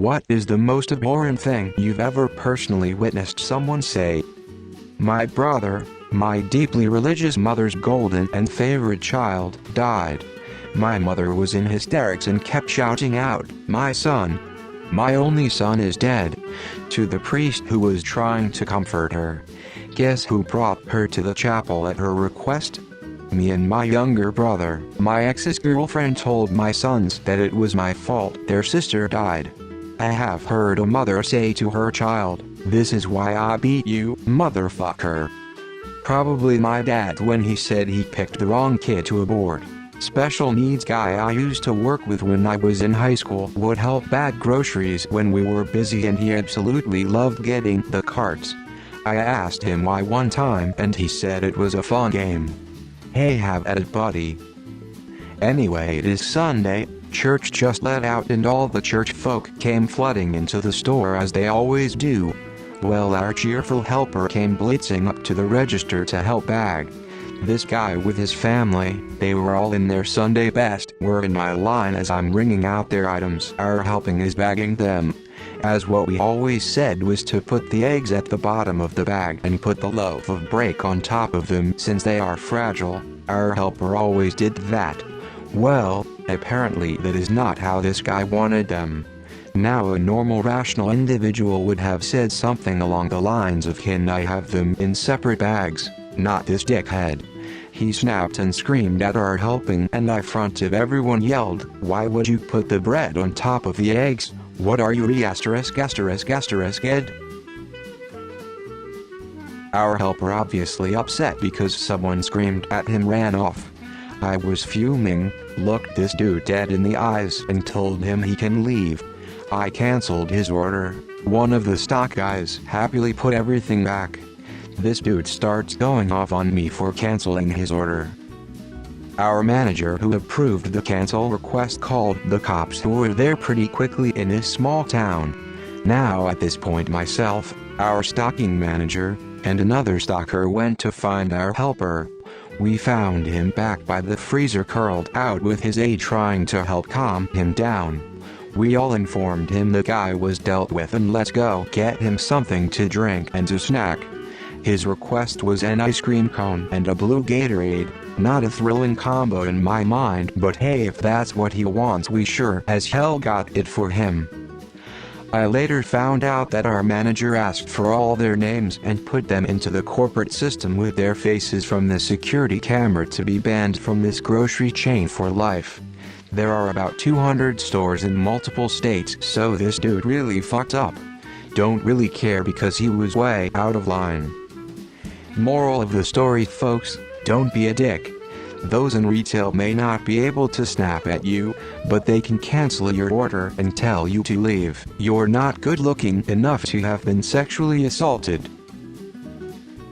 What is the most abhorrent thing you've ever personally witnessed someone say? My brother, my deeply religious mother's golden and favorite child, died. My mother was in hysterics and kept shouting out, "My son! My only son is dead," to the priest who was trying to comfort her. Guess who brought her to the chapel at her request? Me and my younger brother. My ex's girlfriend told my sons that it was my fault their sister died. I have heard a mother say to her child, "This is why I beat you, motherfucker." Probably my dad when he said he picked the wrong kid to abort. Special needs guy I used to work with when I was in high school would help bag groceries when we were busy, and he absolutely loved getting the carts. I asked him why one time and he said it was a fun game. Hey, have at it, buddy. Anyway, it is Sunday. Church just let out and all the church folk came flooding into the store as they always do. Well, our cheerful helper came blitzing up to the register to help bag. This guy with his family, they were all in their Sunday best, were in my line as I'm ringing out their items. Our helping is bagging them. As what we always said was to put the eggs at the bottom of the bag and put the loaf of bread on top of them since they are fragile. Our helper always did that. Well, apparently that is not how this guy wanted them. Now a normal rational individual would have said something along the lines of, "Can I have them in separate bags?" Not this dickhead. He snapped and screamed at our helping, and in front of everyone yelled, "Why would you put the bread on top of the eggs? What are you *******ed?" Our helper, obviously upset because someone screamed at him, ran off. I was fuming, looked this dude dead in the eyes and told him he can leave. I canceled his order. One of the stock guys happily put everything back. This dude starts going off on me for canceling his order. Our manager who approved the cancel request called the cops, who were there pretty quickly in this small town. Now at this point myself, our stocking manager, and another stocker went to find our helper. We found him back by the freezer curled out with his aide trying to help calm him down. We all informed him the guy was dealt with and let's go get him something to drink and a snack. His request was an ice cream cone and a blue Gatorade. Not a thrilling combo in my mind, but hey, if that's what he wants, we sure as hell got it for him. I later found out that our manager asked for all their names and put them into the corporate system with their faces from the security camera to be banned from this grocery chain for life. There are about 200 stores in multiple states, so this dude really fucked up. Don't really care because he was way out of line. Moral of the story, folks, don't be a dick. Those in retail may not be able to snap at you, but they can cancel your order and tell you to leave. You're not good looking enough to have been sexually assaulted.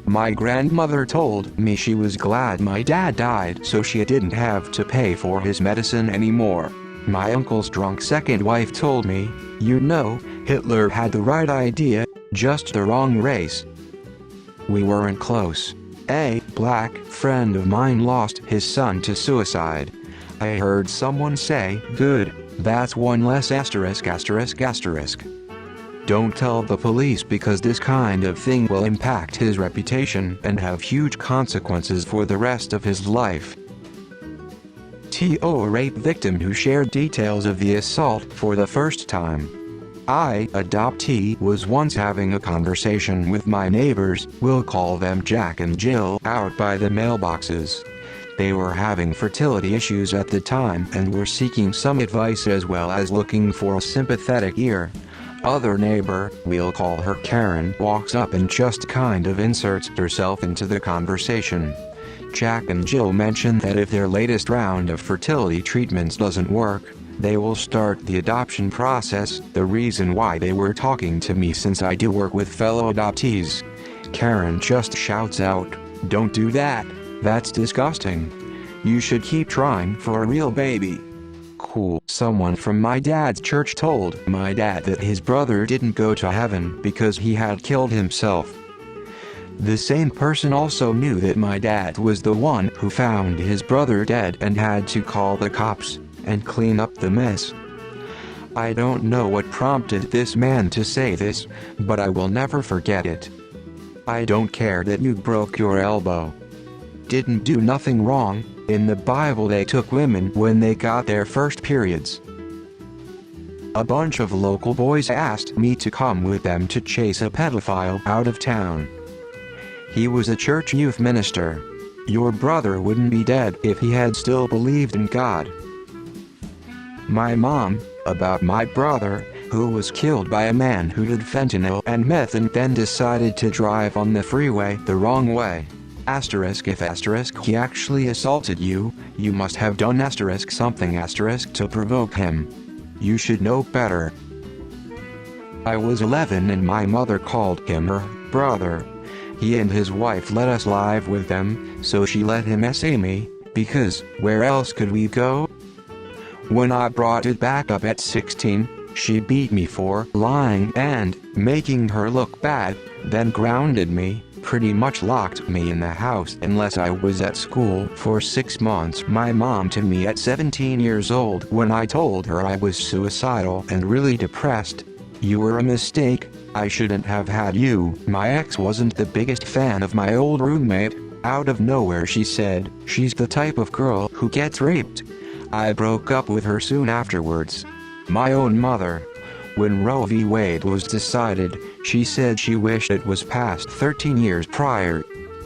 My grandmother told me she was glad my dad died so she didn't have to pay for his medicine anymore. My uncle's drunk second wife told me, "You know, Hitler had the right idea, just the wrong race." We weren't close. A black friend of mine lost his son to suicide. I heard someone say, "Good, that's one less *******. Don't tell the police because this kind of thing will impact his reputation and have huge consequences for the rest of his life. A rape victim who shared details of the assault for the first time. I, adoptee, was once having a conversation with my neighbors, we'll call them Jack and Jill, out by the mailboxes. They were having fertility issues at the time and were seeking some advice as well as looking for a sympathetic ear. Other neighbor, we'll call her Karen, walks up and just kind of inserts herself into the conversation. Jack and Jill mention that if their latest round of fertility treatments doesn't work, they will start the adoption process. The reason why they were talking to me, since I do work with fellow adoptees. Karen just shouts out, "Don't do that, that's disgusting. You should keep trying for a real baby." Cool. Someone from my dad's church told my dad that his brother didn't go to heaven because he had killed himself. The same person also knew that my dad was the one who found his brother dead and had to call the cops and clean up the mess. I don't know what prompted this man to say this, but I will never forget it. I don't care that you broke your elbow. Didn't do nothing wrong. In the Bible they took women when they got their first periods. A bunch of local boys asked me to come with them to chase a pedophile out of town. He was a church youth minister. Your brother wouldn't be dead if he had still believed in God. My mom, about my brother, who was killed by a man who did fentanyl and meth and then decided to drive on the freeway the wrong way. If he actually assaulted you, you must have done something to provoke him. You should know better. I was 11 and my mother called him her brother. He and his wife let us live with them, so she let him SA me, because where else could we go? When I brought it back up at 16, she beat me for lying and making her look bad, then grounded me, pretty much locked me in the house unless I was at school for 6 months. My mom to me at 17 years old when I told her I was suicidal and really depressed. You were a mistake, I shouldn't have had you. My ex wasn't the biggest fan of my old roommate. Out of nowhere she said, she's the type of girl who gets raped. I broke up with her soon afterwards. My own mother. When Roe v. Wade was decided, she said she wished it was passed 13 years prior.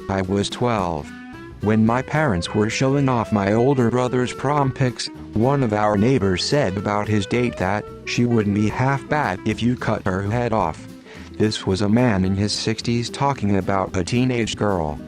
I was 12. When my parents were showing off my older brother's prom pics, one of our neighbors said about his date that she wouldn't be half bad if you cut her head off. This was a man in his 60s talking about a teenage girl.